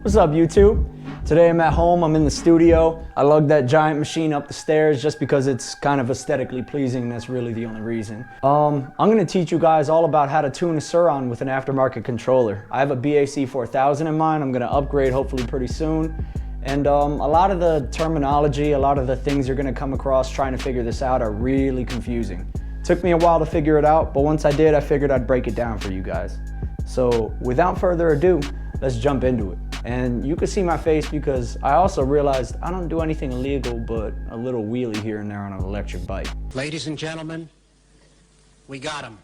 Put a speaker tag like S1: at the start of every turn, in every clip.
S1: What's up, YouTube? Today I'm at home, I'm in the studio. I lugged that giant machine up the stairs just because it's kind of aesthetically pleasing. That's really the only reason. I'm gonna teach you guys all about how to tune a Surron with an aftermarket controller. I have a BAC 4000 in mind. I'm gonna upgrade hopefully pretty soon. And a lot of the terminology, a lot of the things you're gonna come across trying to figure this out are really confusing. Took me a while to figure it out, but once I did, I figured I'd break it down for you guys. So without further ado, let's jump into it. And you can see my face because I also realized I don't do anything illegal but a little wheelie here and there on an electric bike.
S2: Ladies and gentlemen, we got him.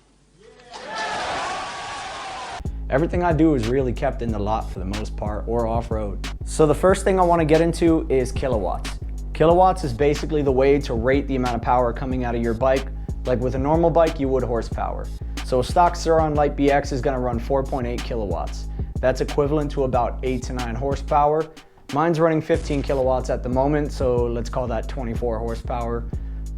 S1: Everything I do is really kept in the lot for the most part, or off-road. So the first thing I want to get into is kilowatts. Kilowatts is basically the way to rate the amount of power coming out of your bike. Like with a normal bike, you would horsepower. So a stock Surron Light BX is going to run 4.8 kilowatts. That's equivalent to about 8 to 9 horsepower. Mine's running 15 kilowatts at the moment, so let's call that 24 horsepower,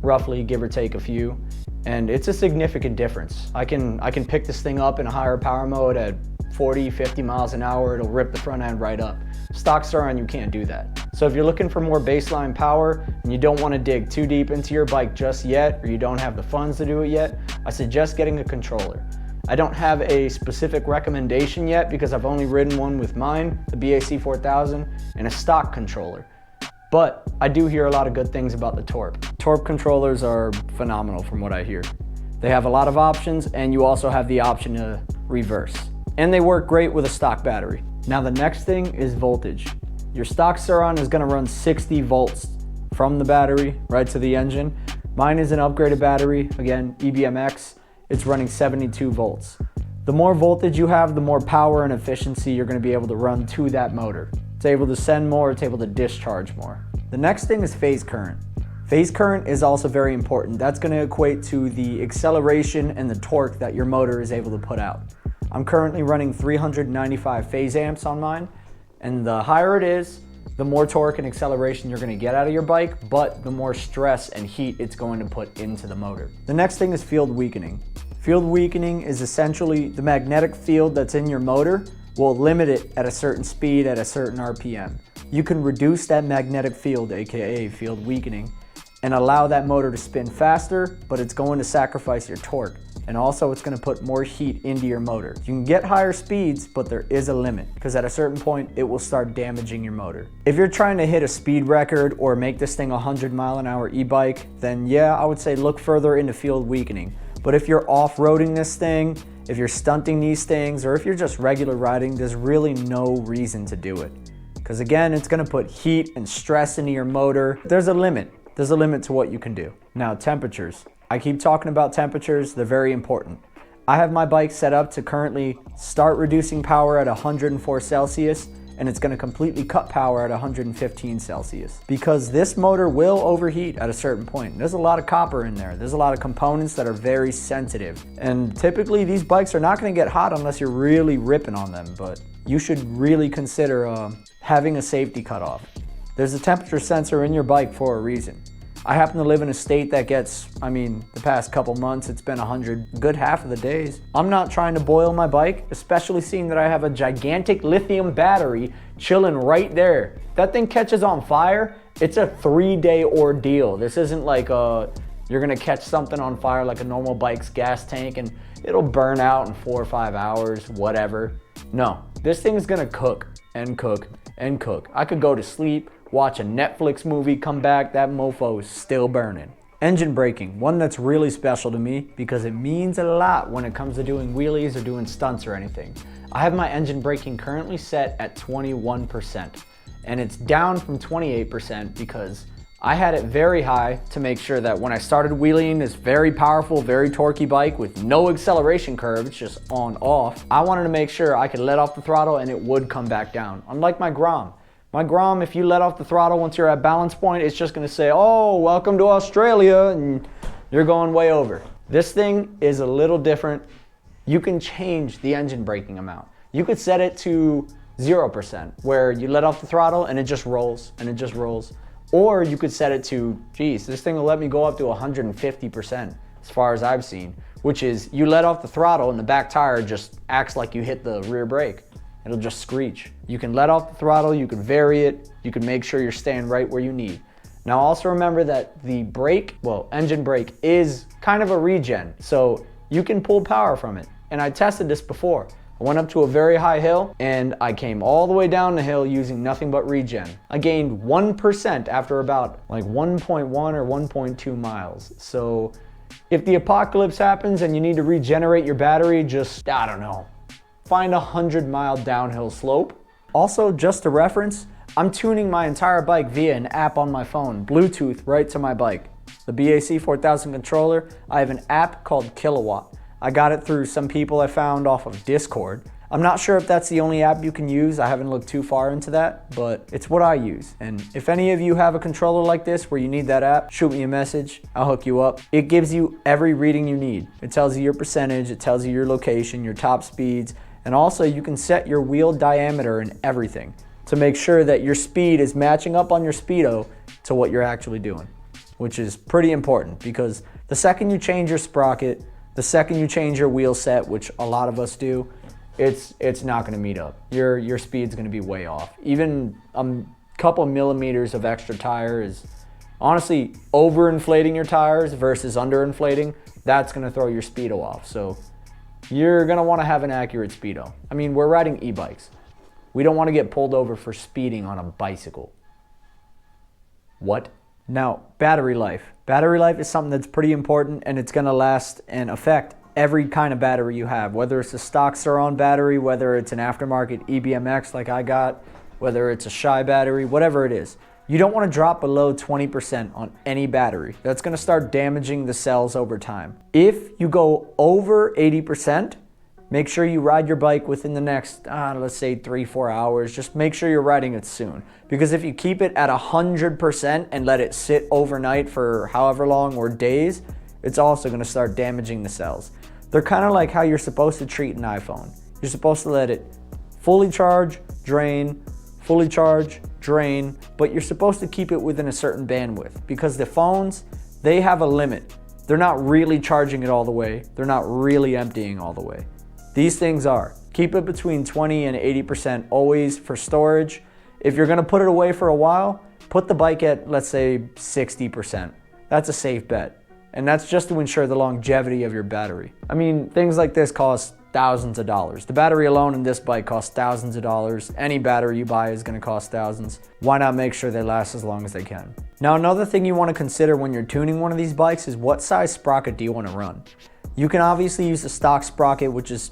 S1: roughly, give or take a few. And it's a significant difference. I can pick this thing up in a higher power mode at 40, 50 miles an hour. It'll rip the front end right up. Stock Surron, you can't do that. So if you're looking for more baseline power and you don't want to dig too deep into your bike just yet, or you don't have the funds to do it yet, I suggest getting a controller. I don't have a specific recommendation yet because I've only ridden one with mine, the BAC 4000, and a stock controller. But I do hear a lot of good things about the Torp. Torp controllers are phenomenal from what I hear. They have a lot of options, and you also have the option to reverse. And they work great with a stock battery. Now the next thing is voltage. Your stock Surron is gonna run 60 volts from the battery right to the engine. Mine is an upgraded battery, again, EBMX. It's running 72 volts. The more voltage you have, the more power and efficiency you're gonna be able to run to that motor. It's able to send more, it's able to discharge more. The next thing is phase current. Phase current is also very important. That's gonna equate to the acceleration and the torque that your motor is able to put out. I'm currently running 395 phase amps on mine, and the higher it is, the more torque and acceleration you're gonna get out of your bike, but the more stress and heat it's going to put into the motor. The next thing is field weakening. Field weakening is essentially the magnetic field that's in your motor will limit it at a certain speed at a certain RPM. You can reduce that magnetic field, aka field weakening, and allow that motor to spin faster, but it's going to sacrifice your torque. And also it's gonna put more heat into your motor. You can get higher speeds, but there is a limit, because at a certain point, it will start damaging your motor. If you're trying to hit a speed record or make this thing a 100-mile-an-hour e-bike, then yeah, I would say look further into field weakening. But if you're off-roading this thing, if you're stunting these things, or if you're just regular riding, there's really no reason to do it. Because again, it's gonna put heat and stress into your motor. There's a limit. There's a limit to what you can do. Now, temperatures. I keep talking about temperatures, they're very important. I have my bike set up to currently start reducing power at 104 Celsius, and it's gonna completely cut power at 115 Celsius. Because this motor will overheat at a certain point. There's a lot of copper in there. There's a lot of components that are very sensitive. And typically these bikes are not gonna get hot unless you're really ripping on them, but you should really consider having a safety cutoff. There's a temperature sensor in your bike for a reason. I happen to live in a state that gets, the past couple months, it's been 100, good half of the days. I'm not trying to boil my bike, especially seeing that I have a gigantic lithium battery chilling right there. If that thing catches on fire, it's a 3-day ordeal. This isn't like you're gonna catch something on fire like a normal bike's gas tank and it'll burn out in 4 or 5 hours, whatever. No, this thing is gonna cook and cook and cook. I could go to sleep, watch a Netflix movie, come back, that mofo is still burning. Engine braking, one that's really special to me because it means a lot when it comes to doing wheelies or doing stunts or anything. I have my engine braking currently set at 21%, and it's down from 28% because I had it very high to make sure that when I started wheeling this very powerful, very torquey bike with no acceleration curve, it's just on off, I wanted to make sure I could let off the throttle and it would come back down, unlike my Grom. My Grom, if you let off the throttle once you're at balance point, it's just gonna say, oh, welcome to Australia, and you're going way over. This thing is a little different. You can change the engine braking amount. You could set it to 0%, where you let off the throttle and it just rolls, and it just rolls. Or you could set it to, geez, this thing will let me go up to 150%, as far as I've seen, which is you let off the throttle and the back tire just acts like you hit the rear brake. It'll just screech. You can let off the throttle, you can vary it, you can make sure you're staying right where you need. Now also remember that the brake, well, engine brake is kind of a regen, so you can pull power from it. And I tested this before. I went up to a very high hill and I came all the way down the hill using nothing but regen. I gained 1% after about like 1.1 or 1.2 miles. So if the apocalypse happens and you need to regenerate your battery, just, I don't know, find a 100-mile downhill slope. Also, just a reference, I'm tuning my entire bike via an app on my phone, Bluetooth right to my bike. The BAC 4000 controller, I have an app called Kilowatt. I got it through some people I found off of Discord. I'm not sure if that's the only app you can use. I haven't looked too far into that, but it's what I use. And if any of you have a controller like this where you need that app, shoot me a message, I'll hook you up. It gives you every reading you need. It tells you your percentage, it tells you your location, your top speeds, and also you can set your wheel diameter and everything to make sure that your speed is matching up on your speedo to what you're actually doing, which is pretty important because the second you change your sprocket, the second you change your wheel set, which a lot of us do, it's not gonna meet up. Your speed's gonna be way off. Even a couple millimeters of extra tire is honestly overinflating your tires versus underinflating. That's gonna throw your speedo off. So you're gonna wanna have an accurate speedo. I mean, we're riding e-bikes. We don't wanna get pulled over for speeding on a bicycle. What? Now, battery life. Battery life is something that's pretty important and it's gonna last and affect every kind of battery you have, whether it's a stock Surron battery, whether it's an aftermarket EBMX like I got, whether it's a Shy battery, whatever it is. You don't want to drop below 20% on any battery. That's going to start damaging the cells over time. If you go over 80%, make sure you ride your bike within the next, let's say 3-4 hours. Just make sure you're riding it soon. Because if you keep it at 100% and let it sit overnight for however long or days, it's also going to start damaging the cells. They're kind of like how you're supposed to treat an iPhone. You're supposed to let it fully charge, drain, fully charge, drain, but you're supposed to keep it within a certain bandwidth because the phones, they have a limit. They're not really charging it all the way. They're not really emptying all the way. These things are. Keep it between 20 and 80% always for storage. If you're gonna put it away for a while, put the bike at, let's say, 60%. That's a safe bet. And that's just to ensure the longevity of your battery. I mean, things like this cost thousands of dollars. The battery alone in this bike costs thousands of dollars. Any battery you buy is gonna cost thousands. Why not make sure they last as long as they can? Now, another thing you wanna consider when you're tuning one of these bikes is what size sprocket do you wanna run? You can obviously use the stock sprocket, which is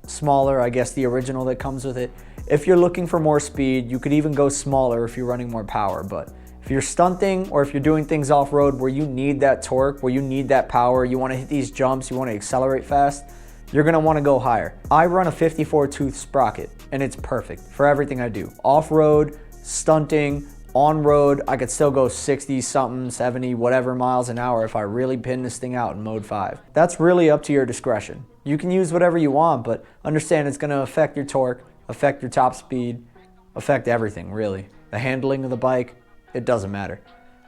S1: smaller, I guess the original that comes with it. If you're looking for more speed, you could even go smaller if you're running more power, but if you're stunting or if you're doing things off-road where you need that torque, where you need that power, you want to hit these jumps, you want to accelerate fast, you're going to want to go higher. I run a 54 tooth sprocket and it's perfect for everything I do. Off-road, stunting, on-road, I could still go 60 something, 70, whatever miles an hour if I really pin this thing out in mode 5. That's really up to your discretion. You can use whatever you want, but understand it's going to affect your torque, affect your top speed, affect everything really. The handling of the bike, it doesn't matter.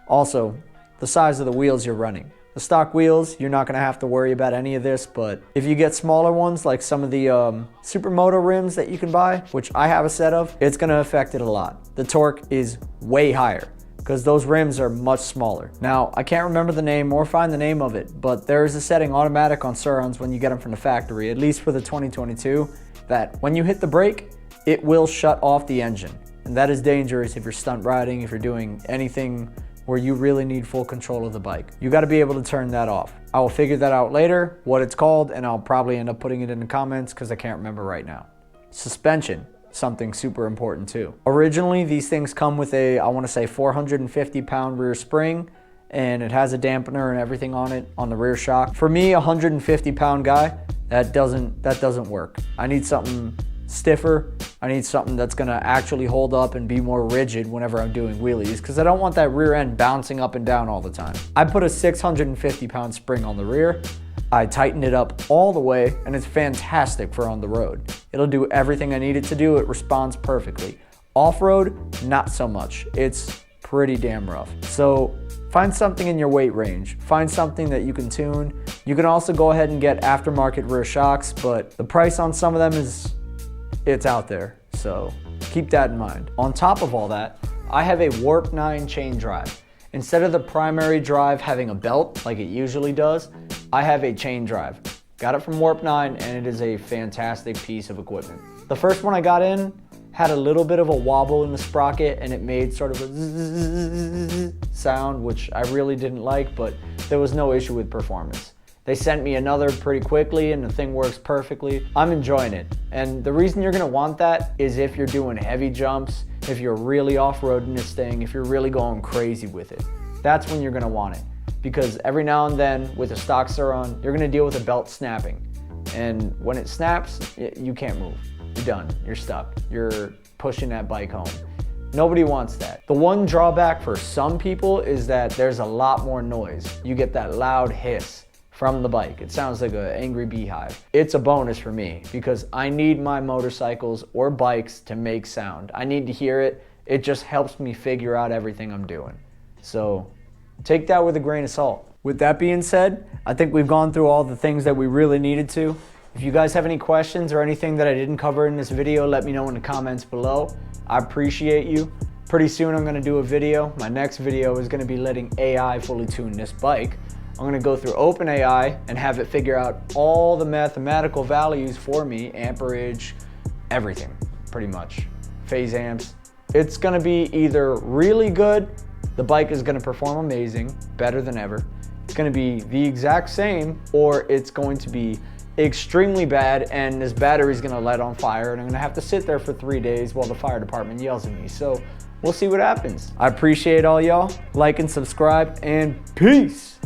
S1: Also, the size of the wheels you're running. The stock wheels, you're not gonna have to worry about any of this, but if you get smaller ones, like some of the Supermoto rims that you can buy, which I have a set of, it's gonna affect it a lot. The torque is way higher because those rims are much smaller. Now, I can't remember the name or find the name of it, but there is a setting automatic on Surrons when you get them from the factory, at least for the 2022, that when you hit the brake, it will shut off the engine. And that is dangerous if you're stunt riding, if you're doing anything where you really need full control of the bike. You gotta be able to turn that off. I will figure that out later, what it's called, and I'll probably end up putting it in the comments because I can't remember right now. Suspension, something super important too. Originally, these things come with a, I wanna say 450 pound rear spring, and it has a dampener and everything on it, on the rear shock. For me, a 150 pound guy, that doesn't work. I need something stiffer. I need something that's gonna actually hold up and be more rigid whenever I'm doing wheelies because I don't want that rear end bouncing up and down all the time. I put a 650 pound spring on the rear. I tightened it up all the way and it's fantastic for on the road. It'll do everything I need it to do. It responds perfectly. Off-road, not so much. It's pretty damn rough. So find something in your weight range. Find something that you can tune. You can also go ahead and get aftermarket rear shocks, but the price on some of them it's out there. So keep that in mind. On top of all that, I have a Warp 9 chain drive. Instead of the primary drive having a belt like it usually does, I have a chain drive. Got it from Warp 9 and it is a fantastic piece of equipment. The first one I got in had a little bit of a wobble in the sprocket and it made sort of a zzz sound, which I really didn't like, but there was no issue with performance. They sent me another pretty quickly and the thing works perfectly. I'm enjoying it. And the reason you're gonna want that is if you're doing heavy jumps, if you're really off-roading this thing, if you're really going crazy with it. That's when you're gonna want it. Because every now and then with a stock Surron, you're gonna deal with a belt snapping. And when it snaps, you can't move. You're done, you're stuck. You're pushing that bike home. Nobody wants that. The one drawback for some people is that there's a lot more noise. You get that loud hiss from the bike. It sounds like an angry beehive. It's a bonus for me because I need my motorcycles or bikes to make sound. I need to hear it. It just helps me figure out everything I'm doing. So take that with a grain of salt. With that being said, I think we've gone through all the things that we really needed to. If you guys have any questions or anything that I didn't cover in this video, let me know in the comments below. I appreciate you. Pretty soon I'm gonna do a video. My next video is gonna be letting AI fully tune this bike. I'm gonna go through OpenAI and have it figure out all the mathematical values for me, amperage, everything, pretty much. Phase amps. It's gonna be either really good, the bike is gonna perform amazing, better than ever. It's gonna be the exact same, or it's going to be extremely bad and this battery's gonna light on fire and I'm gonna have to sit there for 3 days while the fire department yells at me. So we'll see what happens. I appreciate all y'all. Like and subscribe and peace.